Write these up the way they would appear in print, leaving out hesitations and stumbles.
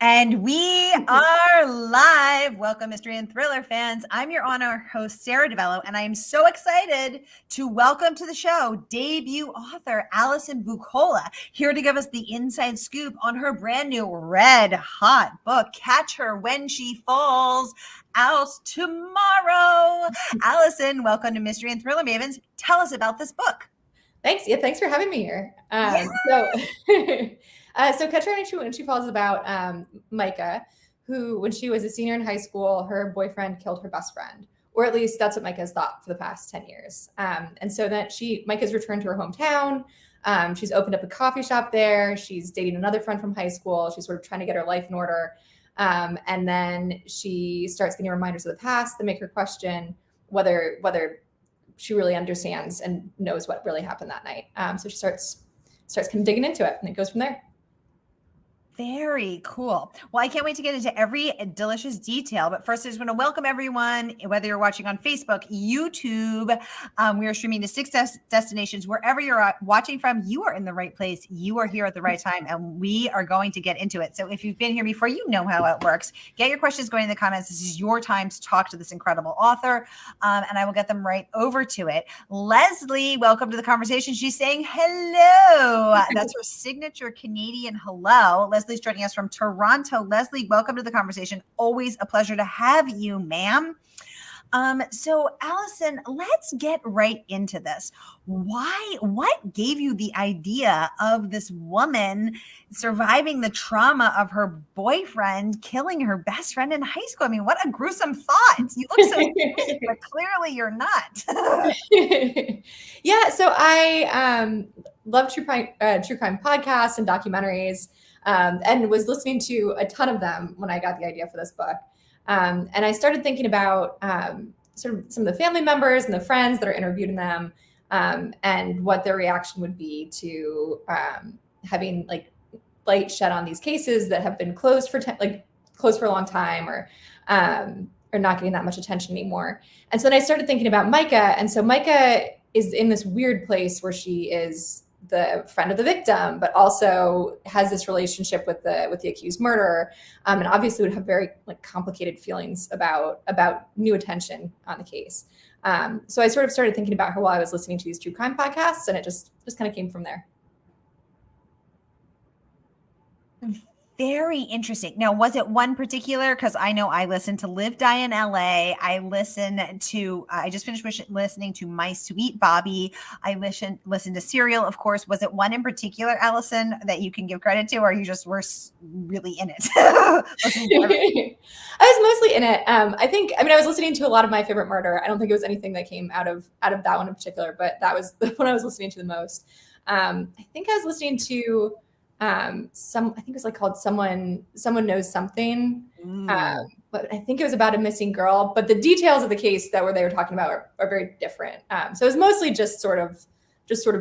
And we are live. Welcome, mystery and thriller fans. I'm your honor host, Sara DiVello, and I am so excited to welcome to the show debut author Allison Buccola, here to give us the inside scoop on her brand new red hot book, Catch Her When She Falls, out tomorrow. Allison, welcome to Mystery and Thriller Mavens. Tell us about this book. Thanks. Yeah, thanks for having me here. So Catch Her When She Falls is about Micah, who, when she was a senior in high school, her boyfriend killed her best friend, or at least that's what Micah has thought for the past 10 years. And so that Micah's returned to her hometown. She's opened up a coffee shop there. She's dating another friend from high school. She's sort of trying to get her life in order. And then she starts getting reminders of the past that make her question whether she really understands and knows what really happened that night. So she starts kind of digging into it, and it goes from there. Very cool. Well, I can't wait to get into every delicious detail. But first, I just want to welcome everyone, whether you're watching on Facebook, YouTube. We are streaming to 6 destinations. Wherever you're watching from, you are in the right place. You are here at the right time, and we are going to get into it. So if you've been here before, you know how it works. Get your questions going in the comments. This is your time to talk to this incredible author, and I will get them right over to it. Leslie, welcome to the conversation. She's saying hello. That's her signature Canadian hello. Leslie's joining us from Toronto. Leslie, welcome to the conversation. Always a pleasure to have you, ma'am. So Allison, let's get right into this. What gave you the idea of this woman surviving the trauma of her boyfriend killing her best friend in high school? I mean, what a gruesome thought. You look so sweet, but clearly you're not. Yeah, so I love true crime podcasts and documentaries, and was listening to a ton of them when I got the idea for this book. And I started thinking about sort of some of the family members and the friends that are interviewed in them, and what their reaction would be to having like light shed on these cases that have been closed for a long time, or not getting that much attention anymore. And so then I started thinking about Micah, and so Micah is in this weird place where she is the friend of the victim, but also has this relationship with the accused murderer, and obviously would have very complicated feelings about new attention on the case. So I sort of started thinking about her while I was listening to these true crime podcasts, and it just kind of came from there. Very interesting. Now, was it one particular? Because I know I listened to Live, Die in LA. I just finished listening to My Sweet Bobby. I listened to Serial, of course. Was it one in particular, Allison, that you can give credit to, or you just were really in it? I was mostly in it. I was listening to a lot of My Favorite Murder. I don't think it was anything that came out of that one in particular, but that was the one I was listening to the most. I think I was listening to I think it was called Someone Knows Something. But I think it was about a missing girl, but the details of the case they were talking about are very different. So it was mostly just sort of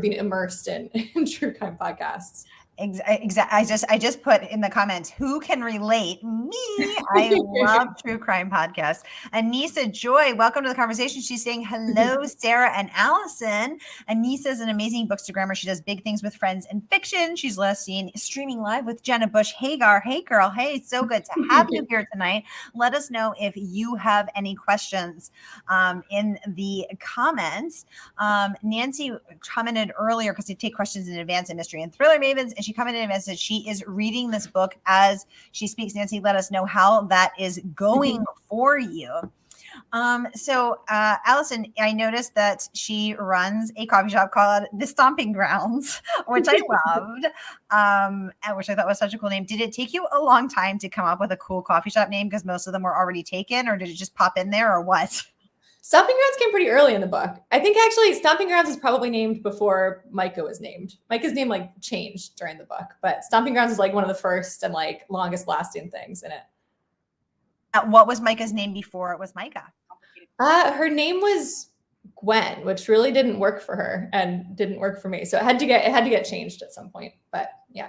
being immersed in true crime podcasts. Exactly. I just put in the comments, who can relate? Me. I love true crime podcasts. Anissa Joy, welcome to the conversation. She's saying hello, Sara and Allison. Anissa is an amazing bookstagrammer. She does big things with friends in fiction. She's last seen streaming live with Jenna Bush Hagar. Hey, girl. Hey, it's so good to have you here tonight. Let us know if you have any questions in the comments. Nancy commented earlier, because they take questions in advance in Mystery and Thriller Mavens, and she commented and said she is reading this book as she speaks. Nancy, let us know how that is going for you. So Allison, I noticed that she runs a coffee shop called The Stomping Grounds, which I loved, and which I thought was such a cool name. Did it take you a long time to come up with a cool coffee shop name, because most of them were already taken, or did it just pop in there, or what? Stomping Grounds came pretty early in the book. I think actually Stomping Grounds was probably named before Micah was named. Micah's name changed during the book, but Stomping Grounds was one of the first and longest lasting things in it. What was Micah's name before it was Micah? Her name was Gwen, which really didn't work for her and didn't work for me. So it had to get changed at some point, but yeah.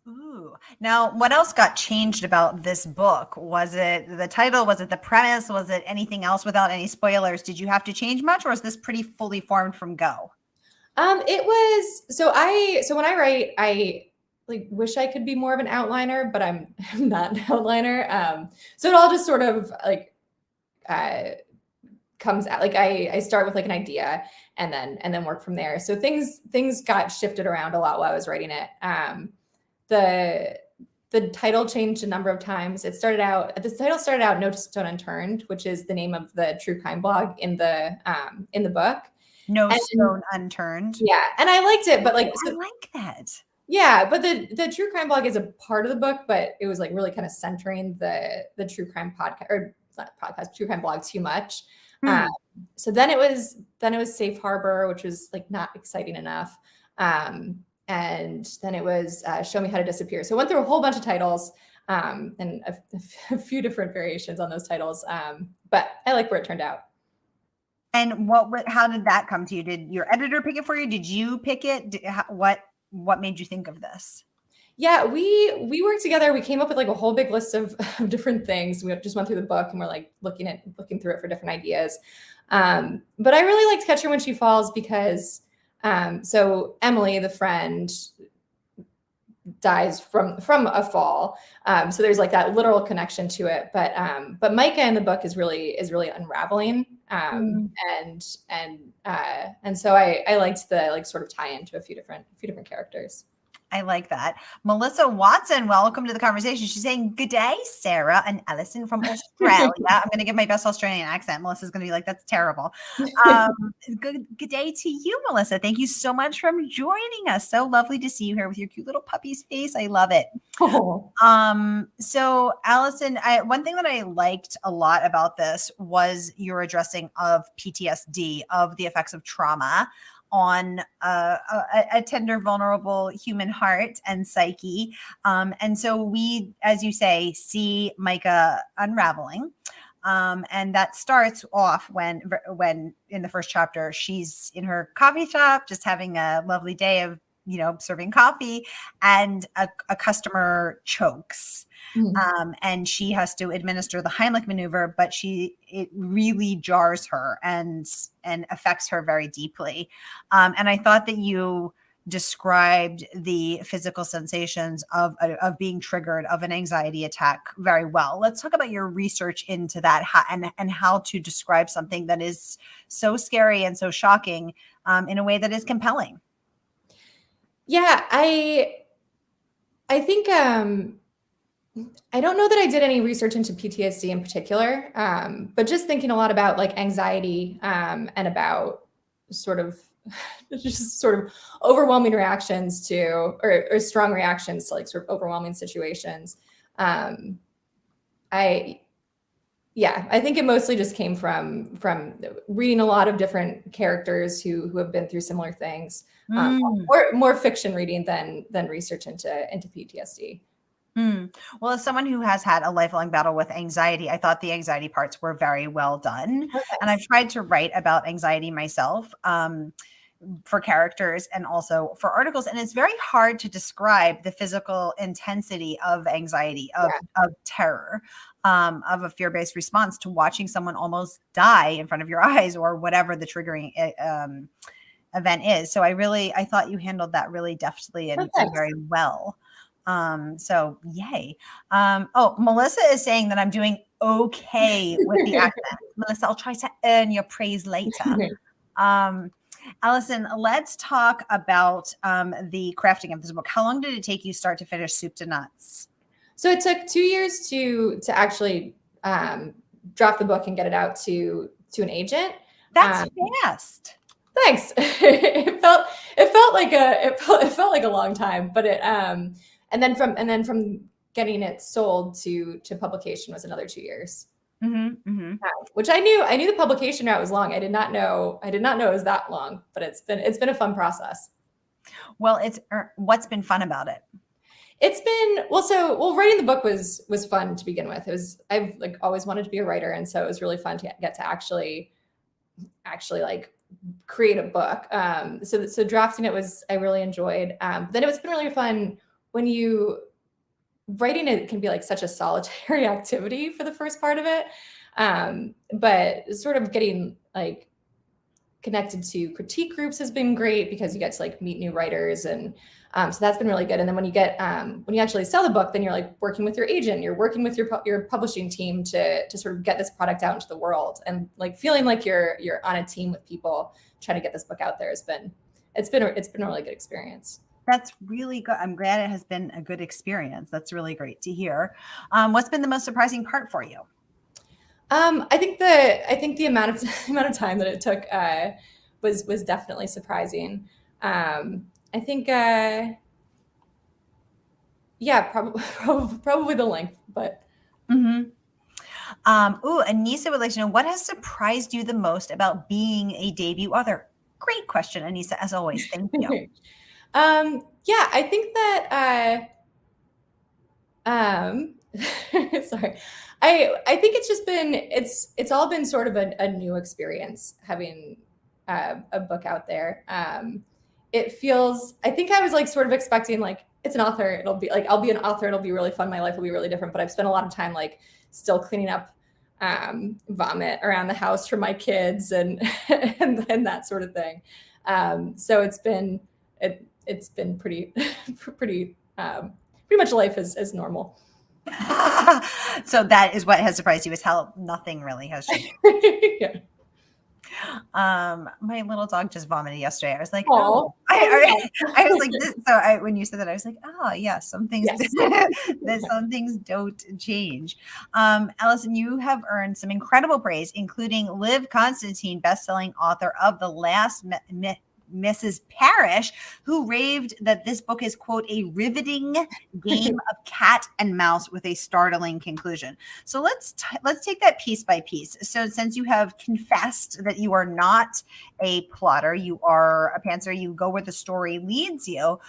Ooh. Now, what else got changed about this book? Was it the title? Was it the premise? Was it anything else without any spoilers? Did you have to change much, or is this pretty fully formed from go? It was, so when I write, like wish I could be more of an outliner, but I'm not an outliner. So it all just sort of like comes out. Like I start with like an idea and then work from there. So things got shifted around a lot while I was writing it. The the title changed a number of times. The title started out No Stone Unturned, which is the name of the true crime blog in the book. No And Stone Unturned. yeah, and I liked it, but like I like that. yeah, but the true crime blog is a part of the book, but it was like really kind of centering the true crime podcast, or not podcast, true crime blog too much. Hmm. So then it was Safe Harbor, which was like not exciting enough. And then it was Show Me How to Disappear. So I went through a whole bunch of titles, and a few different variations on those titles. But I like where it turned out. And how did that come to you? Did your editor pick it for you? Did you pick it? What made you think of this? Yeah, we worked together. We came up with like a whole big list of different things. We just went through the book and we're like looking through it for different ideas. But I really liked Catch Her When She Falls because so Emily, the friend, dies from a fall. So there's like that literal connection to it. But Micah in the book is really unraveling. And so I liked the like sort of tie into a few different characters. I like that. Melissa Watson, welcome to the conversation. She's saying, good day, Sarah and Allison from Australia. I'm going to give my best Australian accent. Melissa's going to be like, that's terrible. Good day to you, Melissa. Thank you so much for joining us. So lovely to see you here with your cute little puppy's face. I love it. Oh. So Allison, one thing that I liked a lot about this was your addressing of PTSD, of the effects of trauma on a tender, vulnerable human heart and psyche. And so we, as you say, see Micah unraveling. And that starts off when in the first chapter, she's in her coffee shop, just having a lovely day of, serving coffee, and a customer chokes. And she has to administer the Heimlich maneuver, but it really jars her and affects her very deeply. And I thought that you described the physical sensations of being triggered of an anxiety attack very well. Let's talk about your research into that and how to describe something that is so scary and so shocking in a way that is compelling. Yeah, I think I don't know that I did any research into PTSD in particular, but just thinking a lot about like anxiety and about sort of overwhelming reactions to, or strong reactions to like sort of overwhelming situations. I think it mostly just came from reading a lot of different characters who have been through similar things, or more fiction reading than research into PTSD. Well, as someone who has had a lifelong battle with anxiety, I thought the anxiety parts were very well done. Okay. And I've tried to write about anxiety myself for characters and also for articles. And it's very hard to describe the physical intensity of anxiety, of terror, of a fear-based response to watching someone almost die in front of your eyes or whatever the triggering event is. So I thought you handled that really deftly and very well. So yay. Melissa is saying that I'm doing okay with the accent. Melissa, I'll try to earn your praise later. Allison, let's talk about the crafting of this book. How long did it take you start to finish Soup to Nuts? So it took 2 years to actually draft the book and get it out to an agent. That's fast. Thanks. It felt like a long time, but and then from getting it sold to publication was another 2 years. Which I knew the publication route was long. I did not know it was that long, but it's been a fun process. Well, what's been fun about it? It's been writing the book was fun to begin with. I've like always wanted to be a writer, and so it was really fun to get to actually like create a book. So drafting it I really enjoyed. Then it's been really fun when writing it can be like such a solitary activity for the first part of it. But sort of getting like connected to critique groups has been great because you get to like meet new writers, and so that's been really good. And then when you actually sell the book, then you're like working with your agent, you're working with your publishing team to sort of get this product out into the world, and like feeling like you're on a team with people trying to get this book out there it's been a really good experience. That's really good. I'm glad it has been a good experience. That's really great to hear. What's been the most surprising part for you? I think the amount of time that it took was definitely surprising. I think probably the length, but. Mm-hmm. Anissa would like to know, what has surprised you the most about being a debut author? Great question, Anissa, as always. Thank you. Yeah, I think that sorry. I think it's just been it's all been sort of a new experience having a book out there. It feels, I think I was like sort of expecting like it's an author, it'll be like I'll be an author, it'll be really fun, my life will be really different, but I've spent a lot of time like still cleaning up vomit around the house for my kids and and that sort of thing. So it's been pretty pretty much life as normal. So that is what has surprised you, is how nothing really has changed. Yeah. My little dog just vomited yesterday. I was like, Aww. oh, I was like, this. So when you said that, I was like, oh yeah, some things, yes. some things don't change. Allison, you have earned some incredible praise, including Liv Constantine, best-selling author of The Last Mrs. Parrish, who raved that this book is, quote, a riveting game of cat and mouse with a startling conclusion. So let's take that piece by piece. So since you have confessed that you are not a plotter, you are a pantser, you go where the story leads you.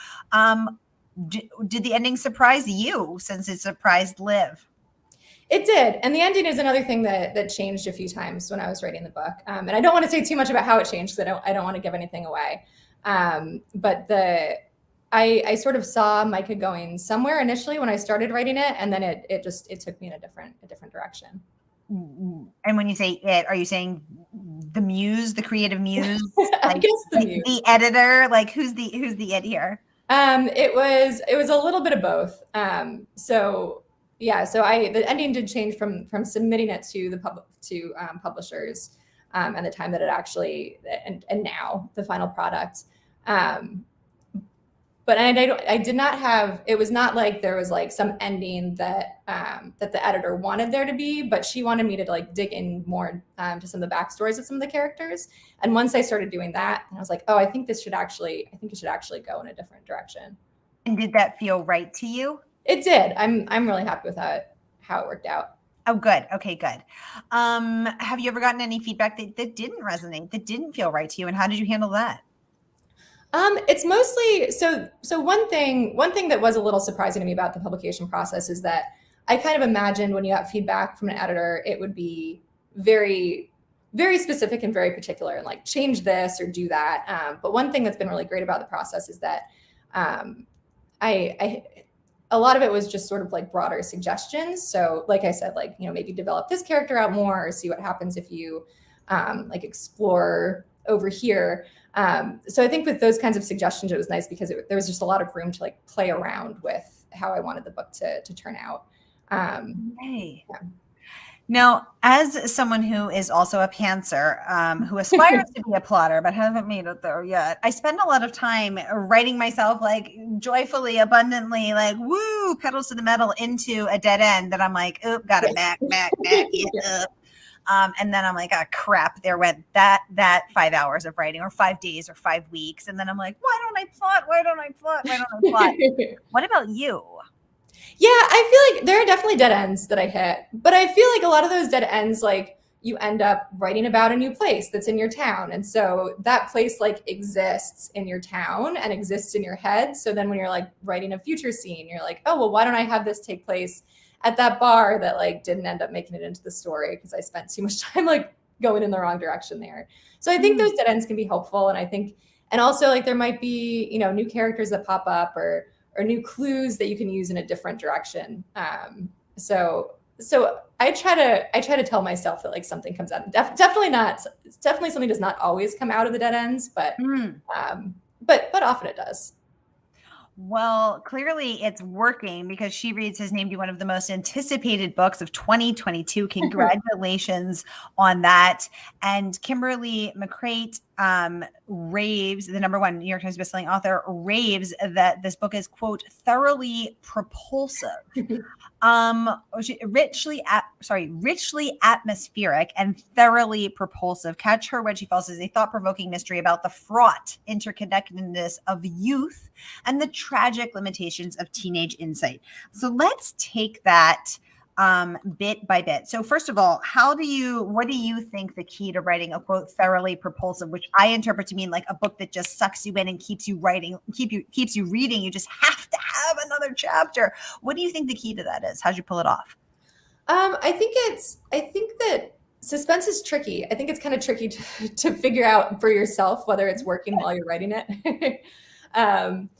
Did the ending surprise you, since it surprised Liv? It did. And the ending is another thing that changed a few times when I was writing the book. And I don't want to say too much about how it changed because I don't want to give anything away. But I sort of saw Micah going somewhere initially when I started writing it, and then it took me in a different direction. And when you say it, are you saying the muse, the creative muse? I guess the editor? Like who's the it here? It was a little bit of both. So the ending did change from submitting it to publishers, and the time that it actually and now the final product. But I did not have, it was not like there was like some ending that the editor wanted there to be, but she wanted me to like dig in more to some of the backstories of some of the characters. And once I started doing that, and I was like, oh, I think it should actually go in a different direction. And did that feel right to you? It did. I'm really happy with how it worked out. Oh, good. Okay, good. Have you ever gotten any feedback that didn't resonate, that didn't feel right to you? And how did you handle that? It's mostly so one thing that was a little surprising to me about the publication process is that I kind of imagined when you got feedback from an editor, it would be very, very specific and very particular and like change this or do that. But one thing that's been really great about the process is that a lot of it was just sort of like broader suggestions. So like I said, like, maybe develop this character out more or see what happens if you like explore over here. So I think with those kinds of suggestions, it was nice because there was just a lot of room to like play around with how I wanted the book to turn out. Okay. Yeah. Now, as someone who is also a pantser, who aspires to be a plotter, but haven't made it there yet, I spend a lot of time writing myself like joyfully, abundantly, like, woo, pedals to the metal into a dead end that I'm like, oop, gotta back it up. And then I'm like, oh, crap, there went that 5 hours of writing, or 5 days, or 5 weeks. And then I'm like, why don't I plot? What about you? Yeah, I feel like there are definitely dead ends that I hit, but I feel like a lot of those dead ends, like you end up writing about a new place that's in your town. And so that place like exists in your town and exists in your head. So then when you're like writing a future scene, you're like, oh, well, why don't I have this take place at that bar that like didn't end up making it into the story because I spent too much time like going in the wrong direction there. So I think those dead ends can be helpful. And I think, and also like there might be, new characters that pop up or new clues that you can use in a different direction. So So I try to tell myself that like something comes out. Definitely not. Definitely something does not always come out of the dead ends, um, but often it does. Well, clearly it's working because she reads has named you one of the most anticipated books of 2022. Congratulations on that. And Kimberly McCreight raves, the number one New York Times bestselling author, raves that this book is, quote, thoroughly propulsive. Richly atmospheric and thoroughly propulsive. Catch Her When She Falls is a thought-provoking mystery about the fraught interconnectedness of youth and the tragic limitations of teenage insight. So let's take that bit by bit. So first of all, what do you think the key to writing a, quote, thoroughly propulsive, which I interpret to mean like a book that just sucks you in and keeps you writing, keeps you reading. You just have to have another chapter. What do you think the key to that is? How'd you pull it off? I think that suspense is tricky. I think it's kind of tricky to figure out for yourself whether it's working while you're writing it. um,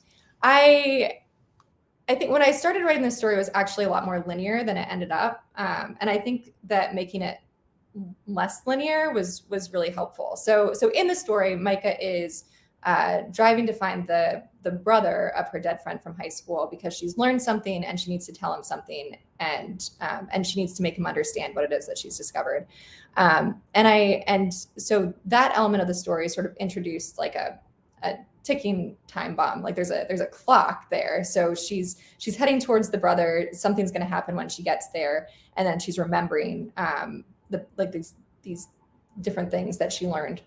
I I think when I started writing this story, it was actually a lot more linear than it ended up, and I think that making it less linear was really helpful. So in the story, Micah is driving to find the brother of her dead friend from high school because she's learned something and she needs to tell him something, and she needs to make him understand what it is that she's discovered. And so that element of the story sort of introduced like a ticking time bomb. Like there's a clock there. So she's heading towards the brother. Something's going to happen when she gets there, and then she's remembering these different things that she learned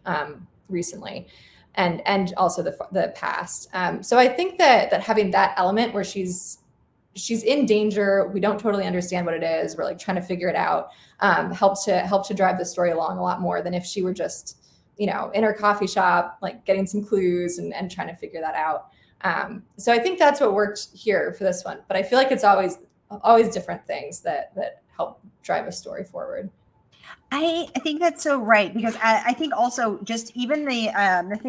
recently, and also the past. So I think that having that element where she's in danger, we don't totally understand what it is, we're like trying to figure it out, help to drive the story along a lot more than if she were just in her coffee shop, like getting some clues and trying to figure that out. So I think that's what worked here for this one. But I feel like it's always different things that help drive a story forward. I think that's so right, because I think also just even the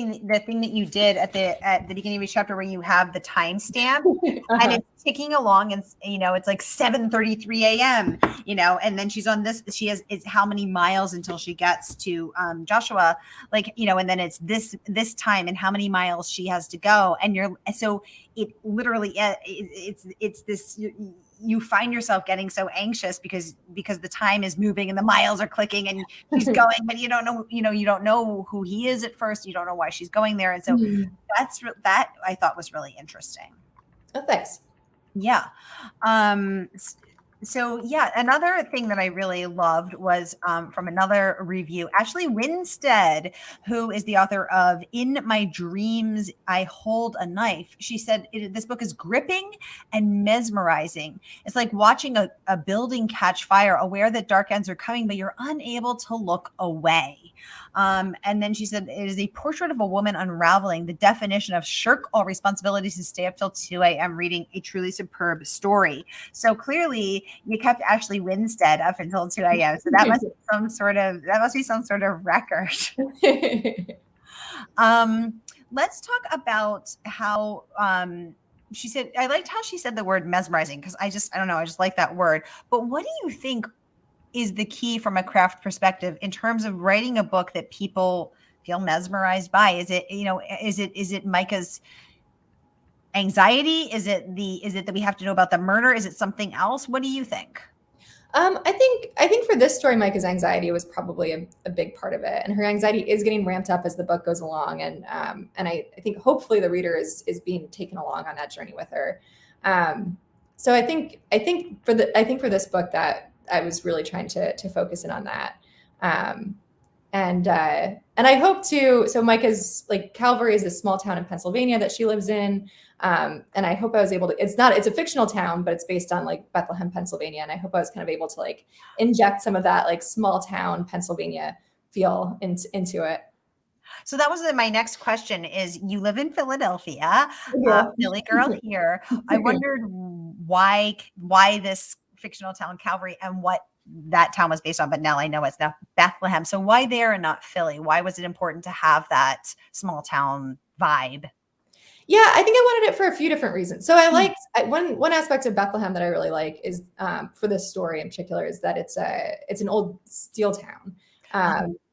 thing that you did at the beginning of each chapter where you have the timestamp and it's ticking along, and it's like 7:33 a.m. And then she's on this, it's how many miles until she gets to Joshua, and then it's this time and how many miles she has to go, and so it literally it's this. You find yourself getting so anxious because the time is moving and the miles are clicking and she's going, but you don't know who he is at first. You don't know why she's going there. And so that I thought was really interesting. Oh, thanks. Yeah. So yeah, another thing that I really loved was from another review, Ashley Winstead, who is the author of In My Dreams, I Hold a Knife. She said this book is gripping and mesmerizing. It's like watching a building catch fire, aware that dark ends are coming, but you're unable to look away. And then she said it is a portrait of a woman unraveling the definition of shirk all responsibilities and stay up till 2 a.m. reading a truly superb story. So clearly you kept Ashley Winstead up until 2 a.m. So that must be some sort of record. Let's talk about how she said, I liked how she said the word mesmerizing, because I don't know, I just like that word. But what do you think is the key from a craft perspective in terms of writing a book that people feel mesmerized by? Is it Micah's anxiety? Is it that we have to know about the murder? Is it something else? What do you think? I think for this story, Micah's anxiety was probably a big part of it, and her anxiety is getting ramped up as the book goes along, and I think hopefully the reader is being taken along on that journey with her. So I think for this book that I was really trying to focus in on that. And I hope to. So Micah's, like, Calvary is a small town in Pennsylvania that she lives in, and I hope I was able to. It's a fictional town, but it's based on like Bethlehem, Pennsylvania, and I hope I was kind of able to like inject some of that like small town Pennsylvania feel into it. So that was my next question. Is you live in Philadelphia, Philly girl here. I wondered why this fictional town Calvary and what that town was based on, but now I know it's not Bethlehem. So why there and not Philly? Why was it important to have that small town vibe? Yeah, I think I wanted it for a few different reasons. So I liked one aspect of Bethlehem that I really like is for this story in particular is that it's an old steel town.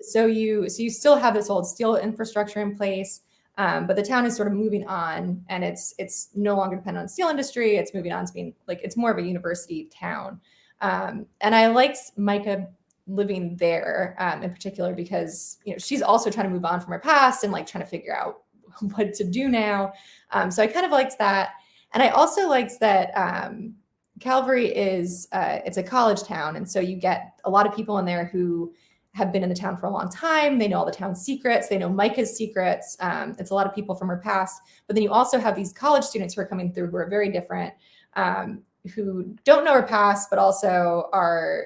So you still have this old steel infrastructure in place, but the town is sort of moving on, and it's no longer dependent on steel industry. It's moving on to being like it's more of a university town. And I liked Micah living there in particular because she's also trying to move on from her past and like trying to figure out what to do now. So I kind of liked that. And I also liked that Calvary is, it's a college town. And so you get a lot of people in there who have been in the town for a long time. They know all the town's secrets. They know Micah's secrets. It's a lot of people from her past. But then you also have these college students who are coming through who are very different, who don't know her past, but also are,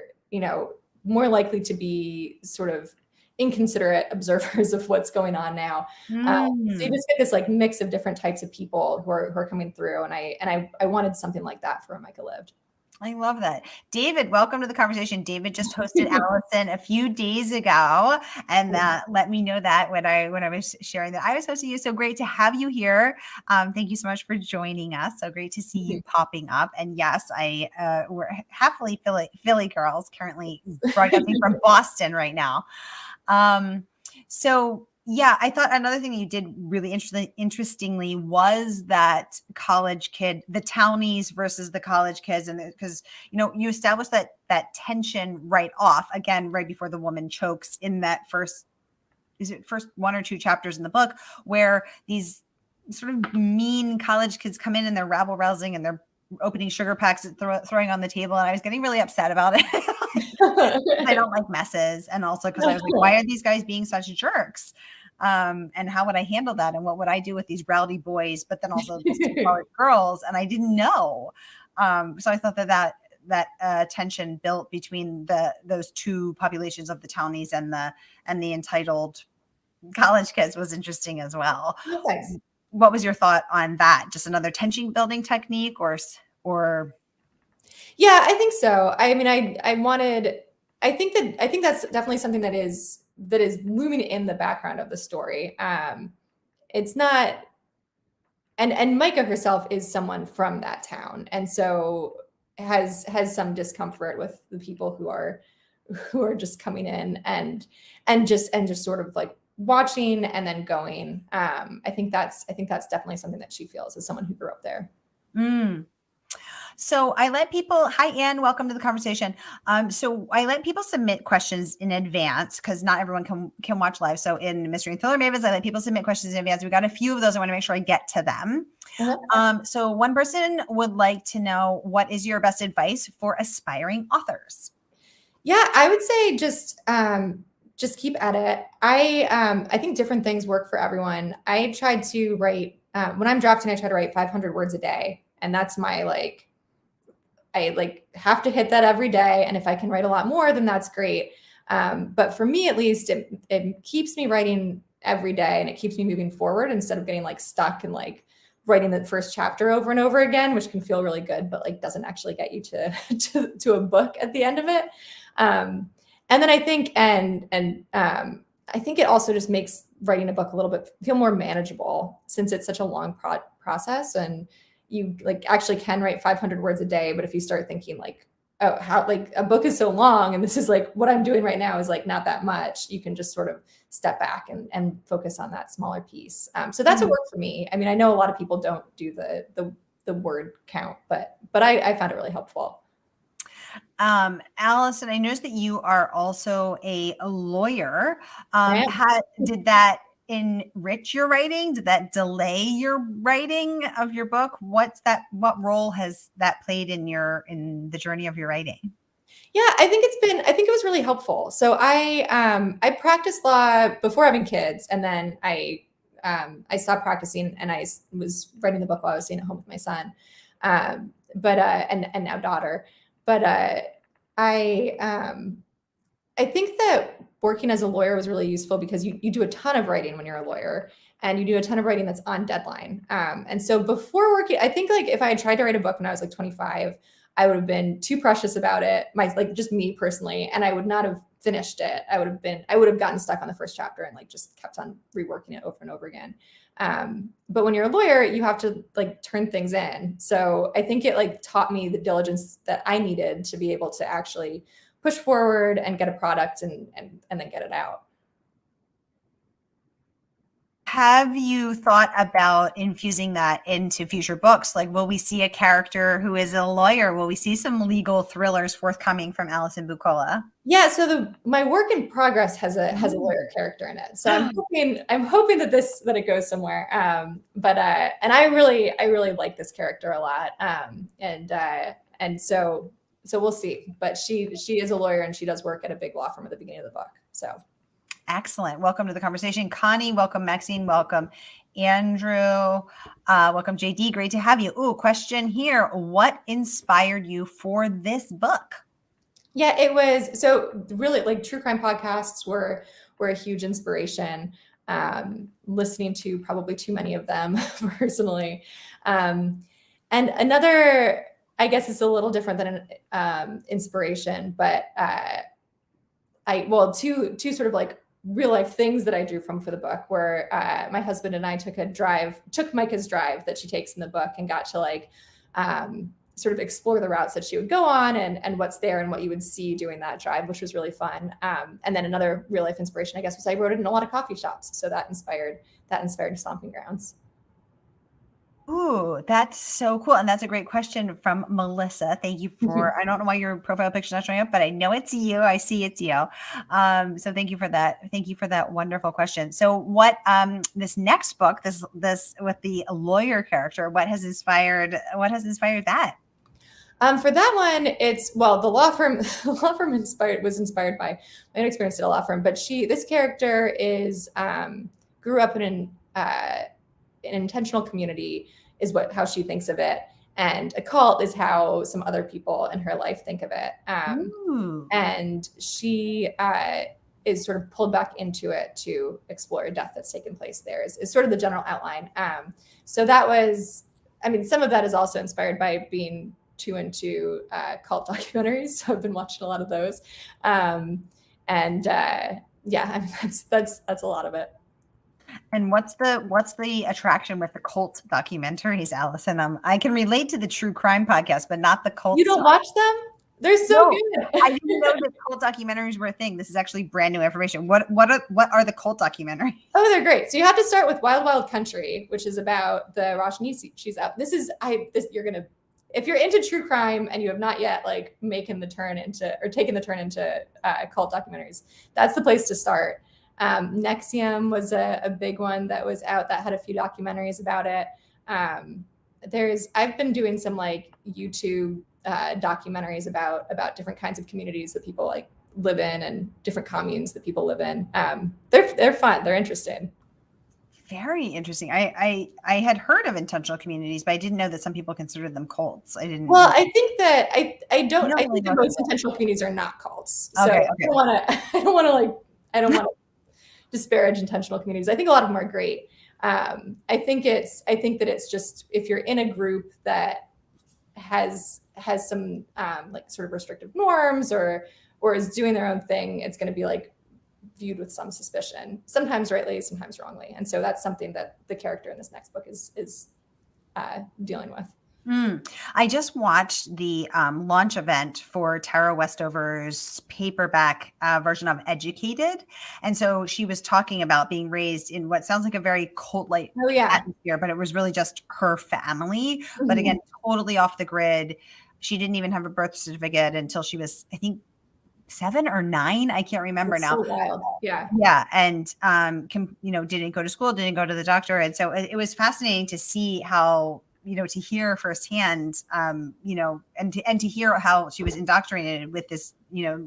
more likely to be sort of inconsiderate observers of what's going on now. So you just get this like mix of different types of people who are coming through. And I wanted something like that for where Micah lived. I love that. David, welcome to the conversation. David just hosted Allison a few days ago and let me know that when I was sharing that I was hosting you. So great to have you here. Thank you so much for joining us. So great to see you popping up. And yes, we're happily Philly girls currently broadcasting from Boston right now. So yeah, I thought another thing that you did really interestingly was that college kid, the townies versus the college kids. And because, you established that tension right off again, right before the woman chokes in that first one or two chapters in the book where these sort of mean college kids come in and they're rabble rousing and they're opening sugar packs and throwing on the table. And I was getting really upset about it. I don't like messes. And also because I was like, why are these guys being such jerks? And how would I handle that? And what would I do with these rowdy boys, but then also these two college girls? And I didn't know. So I thought that tension built between those two populations of the townies and the entitled college kids was interesting as well. Thanks. What was your thought on that? Just another tension building technique or Yeah, I think so. I mean, I think that's definitely something that is looming in the background of the story. It's not, and Micah herself is someone from that town, and so has some discomfort with the people who are just coming in and just sort of like watching and then going. I think that's definitely something that she feels as someone who grew up there. So I let people, hi, Anne, welcome to the conversation. So I let people submit questions in advance because not everyone can watch live. So in Mystery and Thriller Mavens, I let people submit questions in advance. We got a few of those. I want to make sure I get to them. So one person would like to know, what is your best advice for aspiring authors? Yeah, I would say just keep at it. I think different things work for everyone. I tried to write, when I'm drafting, I try to write 500 words a day. And that's my I have to hit that every day. And if I can write a lot more, then that's great. But for me, at least, it keeps me writing every day and it keeps me moving forward instead of getting stuck and writing the first chapter over and over again, which can feel really good, but doesn't actually get you to a book at the end of it. And then I think, I think it also just makes writing a book a little bit feel more manageable since it's such a long process and you actually can write 500 words a day. But if you start thinking oh, how a book is so long and this is what I'm doing right now is not that much, you can just sort of step back and focus on that smaller piece. So that's what worked for me. I mean, I know a lot of people don't do the word count, but I found it really helpful. Allison, I noticed that you are also a lawyer. Right. Did that enrich your writing? Did that delay your writing of your book? What role has that played in the journey of your writing? Yeah, I think it was really helpful. So I practiced law before having kids, and then I stopped practicing and I was writing the book while I was staying at home with my son, and now daughter. But I think that working as a lawyer was really useful because you do a ton of writing when you're a lawyer, and you do a ton of writing that's on deadline. And so before working, I think if I had tried to write a book when I was 25, I would have been too precious about it, just me personally, and I would not have finished it. I would have gotten stuck on the first chapter and just kept on reworking it over and over again. But when you're a lawyer, you have to like turn things in. So I think it like taught me the diligence that I needed to be able to actually push forward and get a product and then get it out. Have you thought about infusing that into future books? Like, will we see a character who is a lawyer? Will we see some legal thrillers forthcoming from Allison Buccola? Yeah, so my work in progress has a lawyer character in it. So I'm hoping that it goes somewhere. And I really like this character a lot. And so we'll see. But she is a lawyer and she does work at a big law firm at the beginning of the book. So excellent. Welcome to the conversation, Connie. Welcome, Maxine. Welcome, Andrew. Welcome, JD. Great to have you. Ooh, question here. What inspired you for this book? Yeah, it was so really like true crime podcasts were a huge inspiration. Listening to probably too many of them personally. And another, I guess it's a little different than an inspiration, but two sort of like real life things that I drew from for the book were my husband and I took Micah's drive that she takes in the book and got to like sort of explore the routes that she would go on and what's there and what you would see doing that drive, which was really fun. And then another real life inspiration, I guess, was I wrote it in a lot of coffee shops. So that inspired Stomping Grounds. Ooh, that's so cool. And that's a great question from Melissa. Thank you for, I don't know why your profile picture's not showing up, but I know it's you. I see it's you. So thank you for that. Thank you for that wonderful question. So what, this next book, this with the lawyer character, what has inspired that? For that one, it's the law firm was inspired by my own experience at a law firm, but this character is grew up in an intentional community is how she thinks of it. And a cult is how some other people in her life think of it. And she is sort of pulled back into it to explore a death that's taken place there is sort of the general outline. So that was, I mean, some of that is also inspired by being too into cult documentaries. So I've been watching a lot of those. Yeah, I mean, that's a lot of it. And what's the attraction with the cult documentaries, Allison? I can relate to the true crime podcast, but not the cult. You don't watch them? They're so good. I didn't know that cult documentaries were a thing. This is actually brand new information. What are the cult documentaries? Oh, they're great. So you have to start with Wild Wild Country, which is about the Rajneesh she's up. If you're into true crime and you have not yet like taken the turn into cult documentaries, that's the place to start. Nexium was a big one that was out that had a few documentaries about it. I've been doing some like YouTube documentaries about different kinds of communities that people like live in and different communes that people live in. They're fun. They're interesting. Very interesting. I had heard of intentional communities, but I didn't know that some people considered them cults. I didn't. Well, I think that I don't think that most intentional communities are not cults. So okay. I don't want to disparage intentional communities. I think a lot of them are great. I think that it's just if you're in a group that has some like sort of restrictive norms or is doing their own thing, it's going to be like viewed with some suspicion, sometimes rightly, sometimes wrongly. And so that's something that the character in this next book is dealing with. I just watched the launch event for Tara Westover's paperback version of Educated. And so she was talking about being raised in what sounds like a very cult-like atmosphere, but it was really just her family. Mm-hmm. But again, totally off the grid. She didn't even have a birth certificate until she was, I think, 7 or 9. I can't remember it's now. So wild. Yeah. Yeah. And, didn't go to school, didn't go to the doctor. And so it was fascinating to see how, to hear firsthand, and to hear how she was indoctrinated with this, it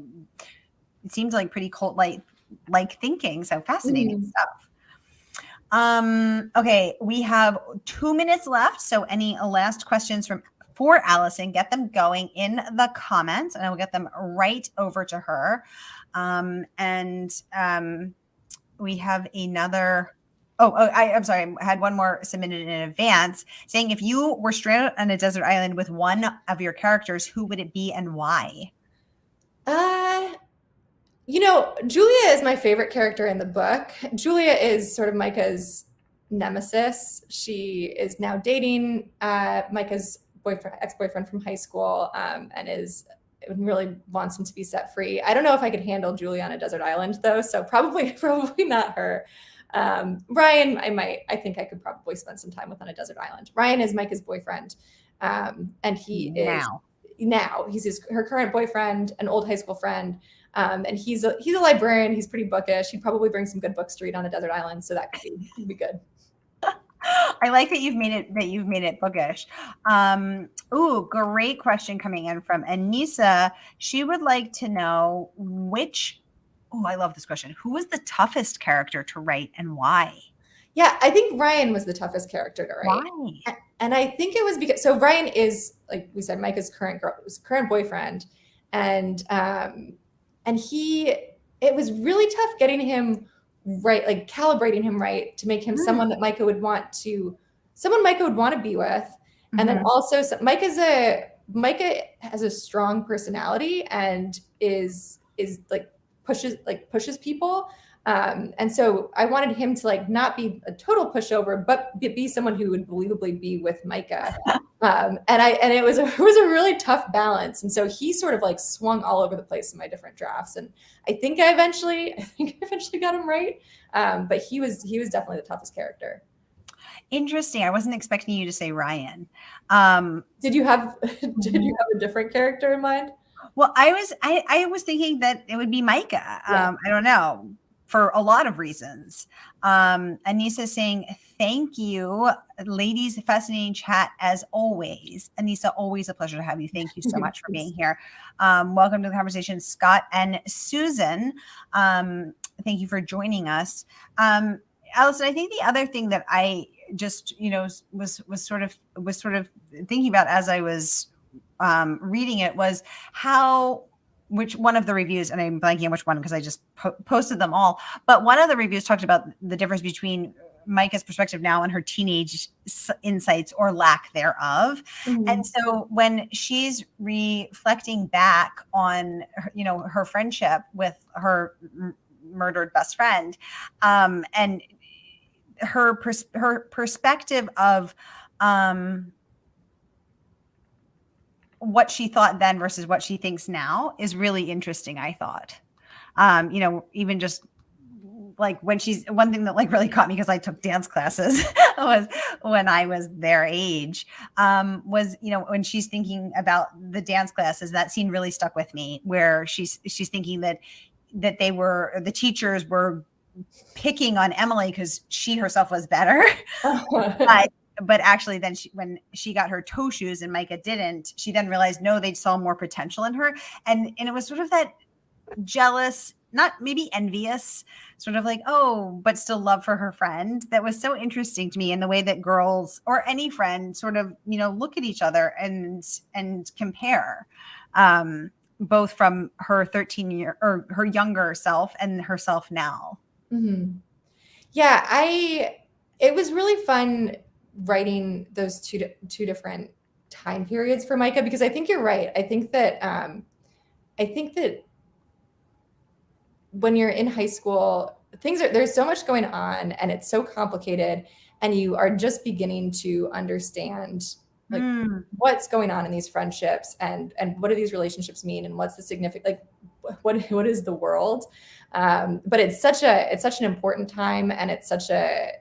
seemed like pretty cult like thinking. So fascinating stuff. Okay. We have 2 minutes left. So any last questions for Allison, get them going in the comments and I will get them right over to her. We have another. I'm sorry. I had one more submitted in advance saying if you were stranded on a desert island with one of your characters, who would it be and why? Julia is my favorite character in the book. Julia is sort of Micah's nemesis. She is now dating Micah's ex-boyfriend from high school, and really wants him to be set free. I don't know if I could handle Julie on a desert island though, so probably not her. Ryan, I think I could probably spend some time with on a desert island. Ryan is Micah's boyfriend, and he's her current boyfriend, an old high school friend. And he's a librarian. He's pretty bookish. He'd probably bring some good books to read on a desert island, so that could be good. I like that you've made it bookish. Ooh, great question coming in from Anissa. She would like to know I love this question. Who was the toughest character to write and why? Yeah, I think Ryan was the toughest character to write. Why? And I think it was because Ryan is, like we said, Micah's current boyfriend, and it was really tough getting him right, like calibrating him right to make him someone that Micah would want to be with. And then also Micah has a strong personality and is like pushes people. And so I wanted him to like not be a total pushover, but be someone who would believably be with Micah. And it was a really tough balance. And so he sort of like swung all over the place in my different drafts. And I think I eventually got him right. But he was definitely the toughest character. Interesting. I wasn't expecting you to say Ryan. Did you have a different character in mind? Well, I was thinking that it would be Micah. Yeah. I don't know, for a lot of reasons. Anissa saying, thank you, ladies. Fascinating chat as always. Anissa, always a pleasure to have you. Thank you so much for being here. Welcome to the conversation, Scott and Susan. Thank you for joining us. Allison, I think the other thing that I just, was sort of thinking about as I was reading it was which one of the reviews, and I'm blanking on which one because I just posted them all, but one of the reviews talked about the difference between Micah's perspective now and her teenage insights or lack thereof. Mm-hmm. And so when she's reflecting back on, her friendship with her murdered best friend, and her perspective of what she thought then versus what she thinks now is really interesting, I thought. Even just like one thing that like really caught me because I took dance classes was when I was their age, was, when she's thinking about the dance classes, that scene really stuck with me where she's thinking that the teachers were picking on Emily because she herself was better. But actually then when she got her toe shoes and Micah didn't, she then realized, no, they saw more potential in her. And it was sort of that jealous, not maybe envious, sort of like, but still love for her friend. That was so interesting to me in the way that girls or any friend sort of, look at each other and compare, both from her 13-year or her younger self and herself now. Mm-hmm. Yeah, it was really fun writing those two different time periods for Micah, because I think you're right. I think that when you're in high school, there's so much going on and it's so complicated, and you are just beginning to understand like what's going on in these friendships and what do these relationships mean and what's the significant, like what is the world. But it's such an important time, and it's such a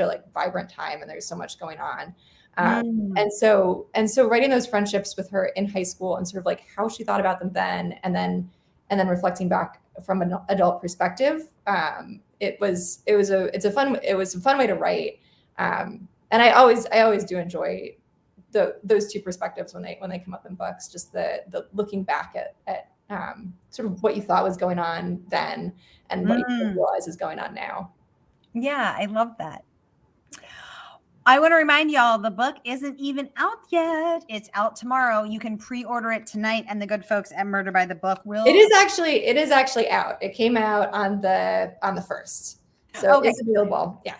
like vibrant time, and there's so much going on. And so writing those friendships with her in high school and sort of like how she thought about them then, and then reflecting back from an adult perspective, it's a fun way to write. And I always do enjoy those two perspectives when they come up in books, just the looking back at sort of what you thought was going on then and what you realize is going on now. Yeah, I love that. I want to remind y'all, the book isn't even out yet. It's out tomorrow. You can pre-order it tonight, and the good folks at Murder by the Book will. It is actually out. It came out on the 1st, so It's available. Yeah.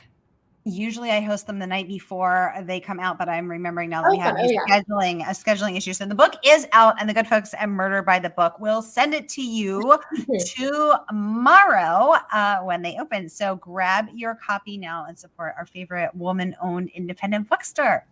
Usually I host them the night before they come out, but I'm remembering now that Oh, we have fun. Oh, yeah. scheduling issues. And the book is out, and the good folks at Murder by the Book will send it to you tomorrow when they open. So grab your copy now and support our favorite woman-owned independent bookstore.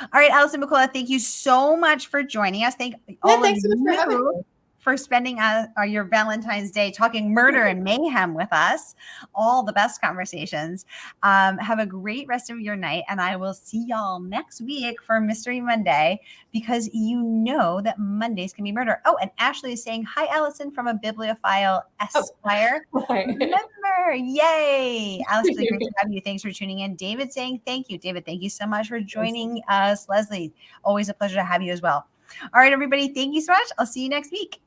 All right, Allison Buccola, thank you so much for joining us. Thank all Thanks of so much for having you me. for spending your Valentine's Day talking murder and mayhem with us. All the best conversations. Have a great rest of your night, and I will see y'all next week for Mystery Monday, because you know that Mondays can be murder. Oh, and Ashley is saying, hi, Allison, from a bibliophile Esquire. Member, yay. Ashley, great to have you. Thanks for tuning in. David saying thank you. David, thank you so much for joining us. Leslie, always a pleasure to have you as well. All right, everybody, thank you so much. I'll see you next week.